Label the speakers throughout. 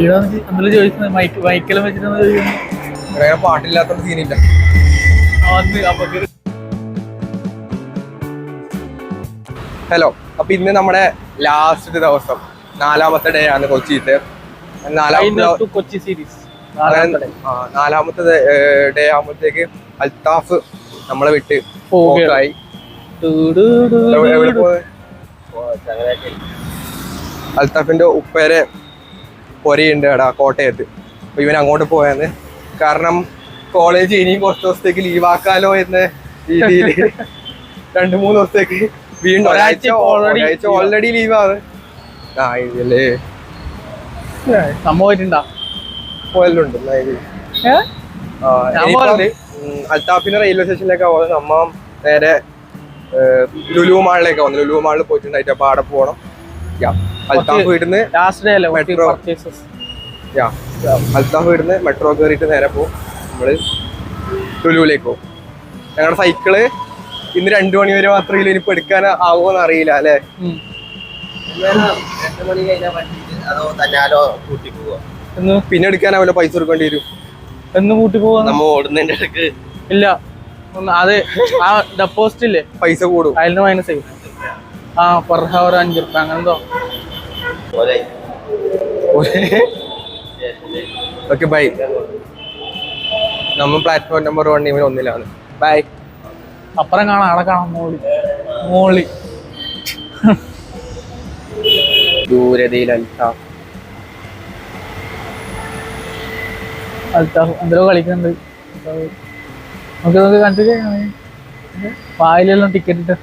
Speaker 1: ഇവിടെ ചോദിക്കുന്നത് മൈക്കെല്ലാം വെച്ചിട്ടാണ് ചോദിക്കുന്നത്.
Speaker 2: പാട്ടില്ലാത്ത സീനില്ല. ഹലോ, അപ്പൊ ഇന്ന് നമ്മുടെ ലാസ്റ്റ് ദിവസം 4ാമത്തെ ഡേ ആണ് കൊച്ചിയിലത്തെ. 4ാമത്തെ ഡേ ആകുമ്പോഴത്തേക്ക് അൽത്താഫ് നമ്മളെ വിട്ട് പോക്കായി. അൽത്താഫിന്റെ ഉപ്പേരെ പൊരയുണ്ട് എടാ കോട്ടയത്ത്. അപ്പൊ ഇവൻ അങ്ങോട്ട് പോയാന്ന്. കാരണം കോളേജ് ഇനിയും കുറച്ച് ദിവസത്തേക്ക് ലീവാക്കാലോ എന്ന രീതിയിൽ 2-3 ദിവസത്തേക്ക് വീണ്ടും ഒരാഴ്ച ഓൾറെഡി ലീവാണ്. ഇതില്ലേ
Speaker 1: സംഭവമായിട്ടുണ്ടാ
Speaker 2: പോയല്ലുണ്ട്. അൽത്താഫിന്റെ റെയിൽവേ സ്റ്റേഷനിലേക്ക് പോകുന്നത്. നമ്മ നേരെ ലുലു മാളിലേക്ക് വന്നു. ലുലു മാളിൽ പോയിട്ടുണ്ടായിട്ട് അപ്പൊ അവിടെ പോകണം. അൽത്താഫ് വീട്ടിന്ന് മെട്രോ കയറിയിട്ട് നേരെ പോകും. നമ്മള് ലുലുവിലേക്ക് പോകും. ഞങ്ങളുടെ സൈക്കിള് ഇന്ന് 2 മണി വരെ മാത്രമേ ഇനിയിപ്പോ എടുക്കാൻ ആവുമെന്ന് അറിയില്ല അല്ലെ. പിന്നെ എടുക്കാനാവില്ല, പൈസ കൊടുക്കേണ്ടി വരും.
Speaker 1: എന്ന് കൂട്ടി പോവാ
Speaker 2: നമ്മ ഓടുന്നതിന്റെ ഇടക്ക്
Speaker 1: ഇല്ല. അത് ആ ഡെപ്പോസിറ്റ് ഇല്ലേ,
Speaker 2: പൈസ കൂടും.
Speaker 1: അതിന് മൈനസ് ചെയ്യും. പെർ ഹവർ 5 രൂപ അങ്ങനെന്തോ.
Speaker 2: Okay bye. നമ്മ പ്ലാറ്റ്ഫോം നമ്പർ 1 ബൈ.
Speaker 1: അപ്പുറം കാണാം, അവിടെ കാണാം മോളി
Speaker 2: ദൂരതയിൽ അൽത്താഫ്
Speaker 1: എന്തോ കളിക്കുന്നുണ്ട്. നമുക്ക് കണ്ടിട്ട് വായിലെല്ലാം ടിക്കറ്റ് ഇട്ട്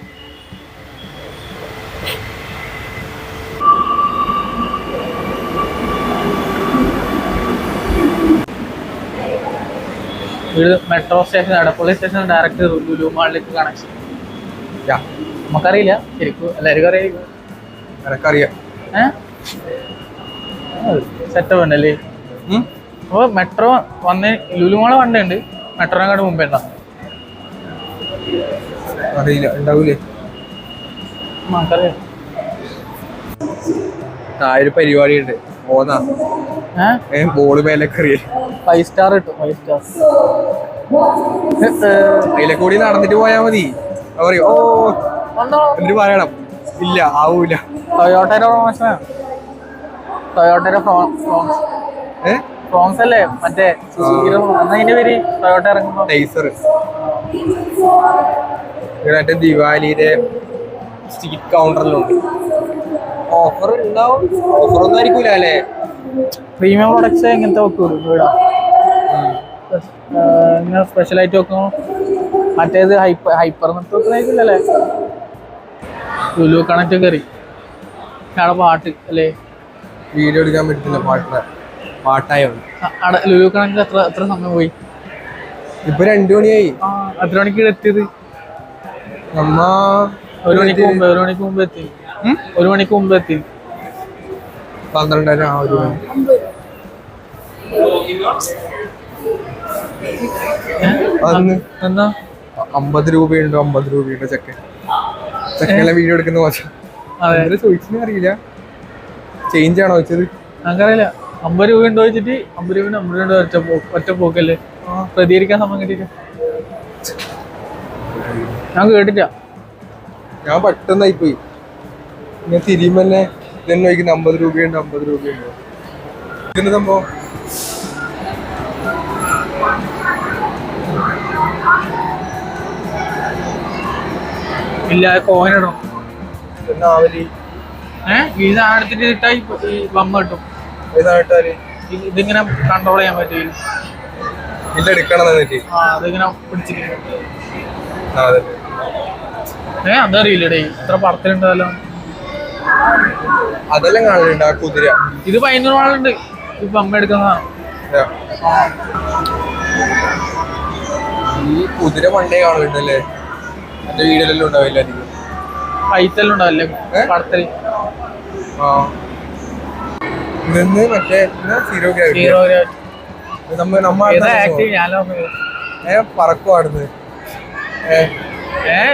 Speaker 1: metro station, Edappally station direct Lulu മാളിലേക്ക് കണക്ഷൻ. നമുക്കറിയില്ല ശരിക്കും, എല്ലാവർക്കും അറിയാം.
Speaker 2: എനക്കറിയാം.
Speaker 1: സെറ്റപ്പ് ഉണ്ടല്ലേ. അപ്പൊ മെട്രോ വന്ന് ലുലു മാള് വണ്ടുണ്ട്, മെട്രോനെക്കാട് മുമ്പേ ഉണ്ടാവും.
Speaker 2: അറിയില്ല, ഉണ്ടാവൂലേ.
Speaker 1: നമുക്കറിയാം.
Speaker 2: ഒരു പരിപാടി ഉണ്ട് പോന്നാ ബോള് മേലൊക്കെ അറിയാം.
Speaker 1: 5 സ്റ്റാർ കിട്ടും. 5 സ്റ്റാർ
Speaker 2: അതിലെ കൂടി നടന്നിട്ട് പോയാ മതി. പറയോ ഓ എന്നിട്ട് പറയണം ഇല്ല ആവൂല.
Speaker 1: ടൊയോട്ടയുടെ പ്രൊമോഷനാണ്. ടൊയോട്ടയുടെ ഫ്രോൺസ് അല്ലേ മറ്റേ അതിന്റെ പേര്. ടൊയോട്ട ഇറങ്ങുമ്പോ
Speaker 2: മറ്റേ ദിവാലിയുടെ സ്ട്രീറ്റ് കൗണ്ടറിലുണ്ട്. ഓഫർ ഉണ്ടാവും. ഓഫറൊന്നും ആയിരിക്കൂല അല്ലേ.
Speaker 1: പ്രീമിയം പ്രൊഡക്ട്സ് എങ്ങനത്തെ വെക്കുള്ളൂ ഇവിടെ. ഇങ്ങനെ സ്പെഷ്യലായിട്ട് വെക്കുമോ? മറ്റേത് ഹൈപ്പർ നിർത്തി വെക്കുന്നതായിരിക്കില്ലല്ലേ. ലുലു കണക്ട് കയറി അവിടെ പാട്ട് അല്ലേ.
Speaker 2: വീഡിയോ എടുക്കാൻ പറ്റില്ല, പാട്ടായോ.
Speaker 1: ലുലു കണക്ട് എത്ര സമയം പോയി?
Speaker 2: ഇപ്പൊ 2 മണിയായി.
Speaker 1: എത്ര മണിക്ക് എത്തിയത്?
Speaker 2: നമ്മ
Speaker 1: 1 മണിക്ക് മുമ്പ് എത്തി. 1 മണിക്ക് മുമ്പ് എത്തി.
Speaker 2: 12:30.
Speaker 1: എന്താ
Speaker 2: 50 രൂപയുണ്ടോ? 50 രൂപയുണ്ടോ? ചെക്കനെ വീഡിയോ എടുക്കുന്ന മോശം. ചോദിച്ചെന്ന് അറിയില്ല. ചേഞ്ച് ആണോ ചോദിച്ചത്?
Speaker 1: ഞങ്ങൾക്കറിയില്ല. 50 രൂപ ഉണ്ടോ ചോദിച്ചിട്ട് 50 രൂപ 50 രൂപ ഒറ്റ പോക്കല്ലേ. പ്രതികരിക്കാൻ സമയം കിട്ടിയില്ല. ഞാൻ കേട്ടില്ല.
Speaker 2: ഞാൻ പെട്ടെന്നായി പോയി. ഞാൻ തിരിയുമ്പോ തന്നെ ഇതെന്നെ ചോദിക്കുന്നത് 50 രൂപയുണ്ടോ 50 രൂപയുണ്ടോ. ഇതെന്ത് സംഭവം?
Speaker 1: ഇല്ല, കോയിൻ ഇടണം. ഈ സാധനം എടുത്തിട്ട് ഇട്ടായി ബമ്മ കിട്ടും. ഇതിങ്ങനെ കൺട്രോൾ ചെയ്യാൻ പറ്റില്ല. അതിങ്ങനെ പിടിച്ചിട്ട് അതറിയില്ലടേ. ഇത്ര പടത്തിലുണ്ടല്ലോ.
Speaker 2: അതെല്ലാം കാണലുണ്ട്. കുതിര
Speaker 1: ഇത് 500 ആളുണ്ട്. ഇപ്പൊ അമ്മ എടുക്കുന്നതാണ്.
Speaker 2: ഈ കുതിര പണ്ടേ കാണലുണ്ടല്ലേ. എന്റെ വീഡിയോയിലെല്ലാം ഉണ്ടാവില്ല. അധികം
Speaker 1: പൈസെല്ലാം ഉണ്ടാവില്ലേ പടത്തില്.
Speaker 2: മറ്റേ സീറോ പറക്കുവാടുന്നത്.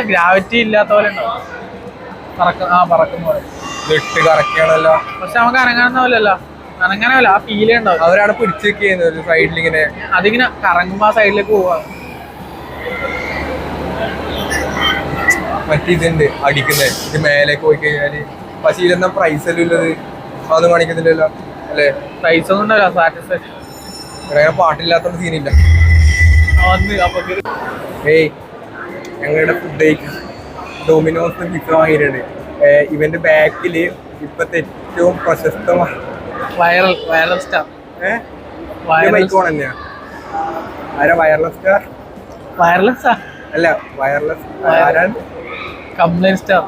Speaker 1: ഗ്രാവിറ്റി ഇല്ലാത്ത പോലെ ഉണ്ടാവും. പറക്കുന്ന പോലെ
Speaker 2: കറക്റ്റാണല്ലോ.
Speaker 1: പക്ഷെ നമുക്ക് അനങ്ങാവുന്ന പോലെയല്ല. അനങ്ങനല്ല, ആ ഫീലേ ഉണ്ടാവും.
Speaker 2: അവരാണ് പിടിച്ചു വെക്കുന്നത് ഒരു സൈഡിൽ ഇങ്ങനെ.
Speaker 1: അതിങ്ങനെ കറങ്ങുമ്പോ ആ സൈഡിലേക്ക് പോവാ.
Speaker 2: മറ്റേ ഇതുണ്ട് അടിക്കുന്നത്, ഇത് മേലേക്ക് പോയി കഴിഞ്ഞാല്. പക്ഷെ ഇതിലെന്താ പ്രൈസ് എല്ലാം ഉള്ളത്? അതൊന്നും കാണിക്കുന്നില്ലല്ലോ അല്ലേ?
Speaker 1: പ്രൈസ് ഒന്നും ഉണ്ടാവില്ല, സാറ്റിസ്ഫാക്ഷൻ.
Speaker 2: അങ്ങനെ പാട്ടില്ലാത്തോണ്ട് സീനില്ല. ഏയ് ഞങ്ങളുടെ ഫുഡ് ഡൊമിനോസ് പിസ്സ വാങ്ങിയിട്ടുണ്ട്. ഇവന്റെ ബാക്കില് ഇപ്പത്തെ ഏറ്റവും പ്രശസ്തമായ
Speaker 1: വൈറൽ സ്റ്റാർ.
Speaker 2: മൈക്കോൺ തന്നെയാ. ആരാ വയർലെസ് സ്റ്റാർ?
Speaker 1: വയർലെസ്
Speaker 2: അല്ല, വയർലെസ് ആരാണ്?
Speaker 1: Complaint star.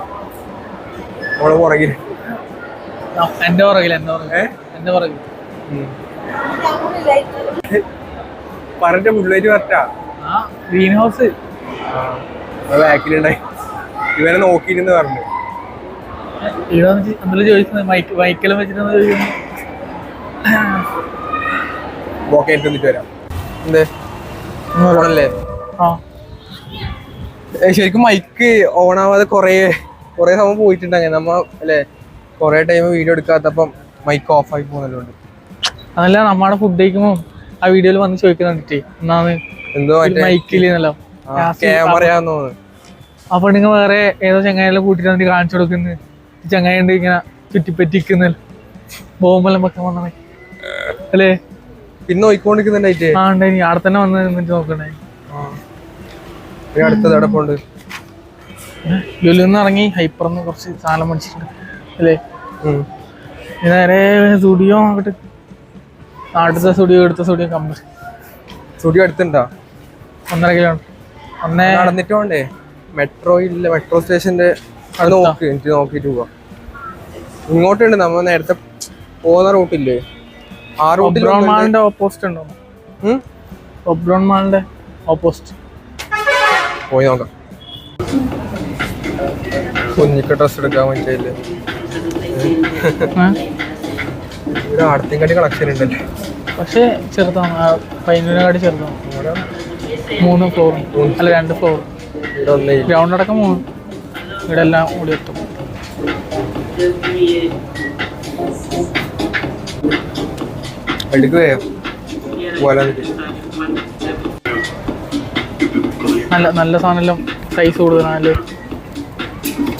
Speaker 2: ഓള് പുറകില്,
Speaker 1: എന്റെ പുറകിൽ
Speaker 2: പറഞ്ഞ മുള്ളേറ്റ് പറ്റാ.
Speaker 1: ഗ്രീൻ ഹൗസ്
Speaker 2: ബാക്കിലുണ്ടായി. ഇവനെ നോക്കിയിരുന്ന് പറഞ്ഞു.
Speaker 1: ഇവിടെ ചോദിക്കുന്നത് മൈക്കെല്ലാം വെച്ചിട്ട്
Speaker 2: വരാം. എന്തേ ഓണല്ലേ? ശരിക്കും മൈക്ക് ഓണാവാതെ കൊറേ സമയം പോയിട്ടുണ്ടായി നമ്മ അല്ലേ? കൊറേ ടൈം വീഡിയോ എടുക്കാത്തപ്പം മൈക്ക് ഓഫ് ആയി പോകുന്നല്ലോണ്ട്.
Speaker 1: അതല്ല, നമ്മുടെ ഫുഡ് കഴിക്കുമ്പോ ആ വീഡിയോയിൽ വന്ന് ചോദിക്കുന്നുണ്ടിട്ടേ എന്നാന്ന്
Speaker 2: എന്തോ
Speaker 1: മൈക്കില്ലെന്നല്ലോ
Speaker 2: ക്യാമറയാന്ന് തോന്നുന്നു.
Speaker 1: അപ്പൊ നിങ്ങൾ വേറെ ഏതോ ചങ്ങായെല്ലാം കൂട്ടിട്ട് വന്നിട്ട് കാണിച്ചു കൊടുക്കുന്നു. ചങ്ങായി ഉണ്ട് ഇങ്ങനെ ചുറ്റിപ്പറ്റിക്കുന്നല്ലോ, ബോംബെല്ലാം വെക്കാൻ വന്ന അല്ലേ?
Speaker 2: പിന്നെ നോക്കിക്കൊണ്ടിരിക്കുന്നുണ്ടായിട്ട്
Speaker 1: ഉണ്ടായി. അവിടെ തന്നെ വന്ന് നിന്നിട്ട് നോക്കണ്ടേ.
Speaker 2: അടുത്തത് എവിടെ പോണ്ട്?
Speaker 1: ലുലുന്ന് ഇറങ്ങി ഹൈപ്പറിന്ന് കുറച്ച് സാധനം മേടിച്ചിട്ടുണ്ട് അല്ലേ? നേരെ സ്റ്റുഡിയോ നോക്കട്ടെ. അടുത്ത സ്റ്റുഡിയോ
Speaker 2: സ്റ്റുഡിയോ അടുത്തുണ്ടോ?
Speaker 1: 1.5 കിലോമീറ്റർ.
Speaker 2: നടന്നിട്ട് പോണ്ടേ? മെട്രോ ഇല്ല, മെട്രോ സ്റ്റേഷന്റെ അത് നോക്ക്, എനിക്ക് നോക്കിട്ട് പോവാം. ഇങ്ങോട്ടുണ്ട് നമ്മ നേരത്തെ പോകുന്ന റൂട്ടില്ലേ? ആ റൂട്ടിൽ
Speaker 1: മാളിന്റെ ഓപ്പോസിറ്റ് ഉണ്ടോ? ഒബ്രോൺ മാളിന്റെ ഓപ്പോസിറ്റ്
Speaker 2: പോയി നോക്കാം. കുഞ്ഞിക്ക് ഡ്രസ് എടുക്കാൻ പറ്റില്ലേ? ഇവിടെ ആടത്തിൻകാട്ടി കളക്ഷൻ ഉണ്ടല്ലേ?
Speaker 1: പക്ഷേ ചെറുതാണ്, പൈനൂരിനെക്കാട്ടി ചെറുതാണ്. 3 ഫ്ലോർ അല്ല 2 ഫ്ലോർ. ഗ്രൗണ്ട് അടക്കം 3. ഇവിടെ എല്ലാം കൂടി എത്തും. നല്ല സാധനം, സൈസ് കൂടുതലാണ്.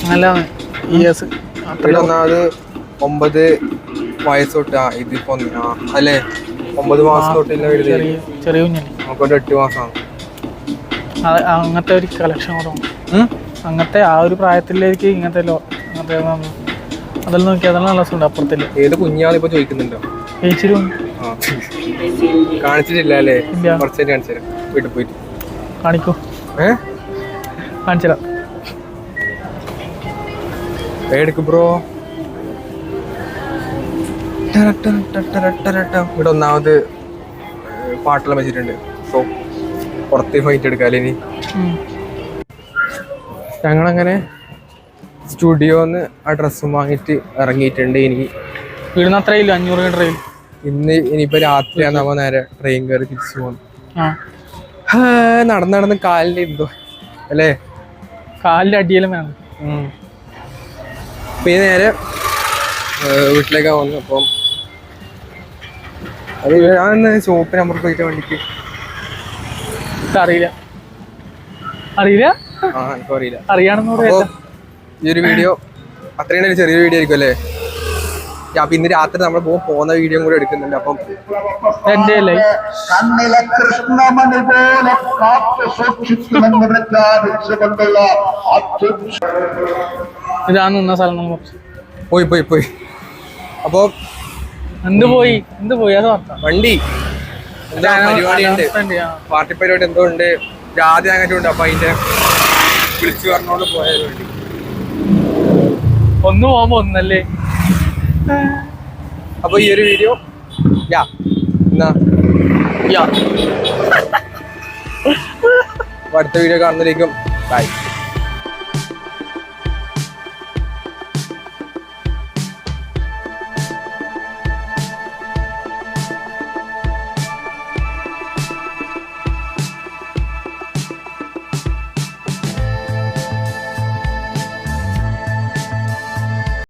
Speaker 1: നല്ലതാണ്. ഇയേഴ്സ്
Speaker 2: ഒന്നാമത് 9 വയസ്സ് തൊട്ട് ഇതിപ്പോ അല്ലേ? 9 മാസം തൊട്ടില്ല
Speaker 1: ചെറിയ കുഞ്ഞല്ലേ?
Speaker 2: നമുക്കൊരു 8 മാസമാണ്.
Speaker 1: അങ്ങനത്തെ ഒരു കളക്ഷൻ കൂടെ അങ്ങനത്തെ ആ ഒരു പ്രായത്തിലേക്ക് ഇങ്ങനത്തെ അതെല്ലാം നോക്കി അതെല്ലാം നല്ല രസമുണ്ട്. അപ്പുറത്തില്ല
Speaker 2: ഏത് കുഞ്ഞാണ് ഇപ്പൊ ചോദിക്കുന്നുണ്ടോ? കാണിച്ചിട്ടില്ല അല്ലേ? കുറച്ചേരി കാണിച്ചു തരാം വീട്ടിൽ പോയിട്ട്.
Speaker 1: കാണിക്കൂ, കാണിച്ചു തരാം.
Speaker 2: എടുക്കും ബ്രോ. ഇവിടെ ഒന്നാമത് പാട്ടെല്ലാം വെച്ചിട്ടുണ്ട്. സോ പുറത്ത് പോയിട്ട് എടുക്കാല്ലേ ഇനി. ഞങ്ങളങ്ങനെ സ്റ്റുഡിയോന്ന് ആ ഡ്രസ്സും വാങ്ങിയിട്ട് ഇറങ്ങിയിട്ടുണ്ട്. ഇനി
Speaker 1: വീടിന് അത്രയില്ല, 500 മീറ്റർ.
Speaker 2: ഇനിയിപ്പോ രാത്രിയാണ് നമ്മ നേരെ ട്രെയിൻ കയറി തിരിച്ചു പോകുന്നു. നടന്ന് കാലിന്റെ എന്തോ അല്ലേ?
Speaker 1: കാലിന്റെ അടിയെല്ലാം വേണം.
Speaker 2: പിന്നെ നേരെ വീട്ടിലേക്കാ വന്നു. അപ്പം അത് ഞാൻ ഷോപ്പിന് നമ്പർ പോയിട്ട് വണ്ടിക്ക്
Speaker 1: അറിയില്ല.
Speaker 2: എനിക്കറിയില്ല.
Speaker 1: അറിയാണെന്ന്
Speaker 2: ഈ ഒരു വീഡിയോ അത്രയും ചെറിയൊരു വീഡിയോ ആയിരിക്കും അല്ലേ? അപ്പൊ ഇന്ന് രാത്രി നമ്മൾ പോകുന്ന വീഡിയോ കൂടെ എടുക്കുന്നുണ്ട്. അപ്പം
Speaker 1: എന്റെ
Speaker 3: കണ്ണിലെ കൃഷ്ണമണി പോലെ കാത്തു സൂക്ഷിക്കുമെന്ന് പ്രഖ്യാപിച്ചുകൊണ്ടുള്ള
Speaker 1: ഇതാണ് നിന്ന സ്ഥലം.
Speaker 2: പോയി അപ്പൊ
Speaker 1: എന്ത് പോയി അത്
Speaker 2: വണ്ടി പരിപാടിയുണ്ട്, പാർട്ടി പരിപാടി എന്തോ ഉണ്ട്, ജാതി അങ്ങനെ ഉണ്ട്. അപ്പൊ അതിന്റെ വിളിച്ചു പറഞ്ഞോണ്ട് പോയാലും വേണ്ടി
Speaker 1: ഒന്ന് പോകുമ്പോ ഒന്നല്ലേ.
Speaker 2: അപ്പൊ ഈ ഒരു വീഡിയോ അടുത്ത വീഡിയോ കാണുന്നതിലേക്കും ബൈ.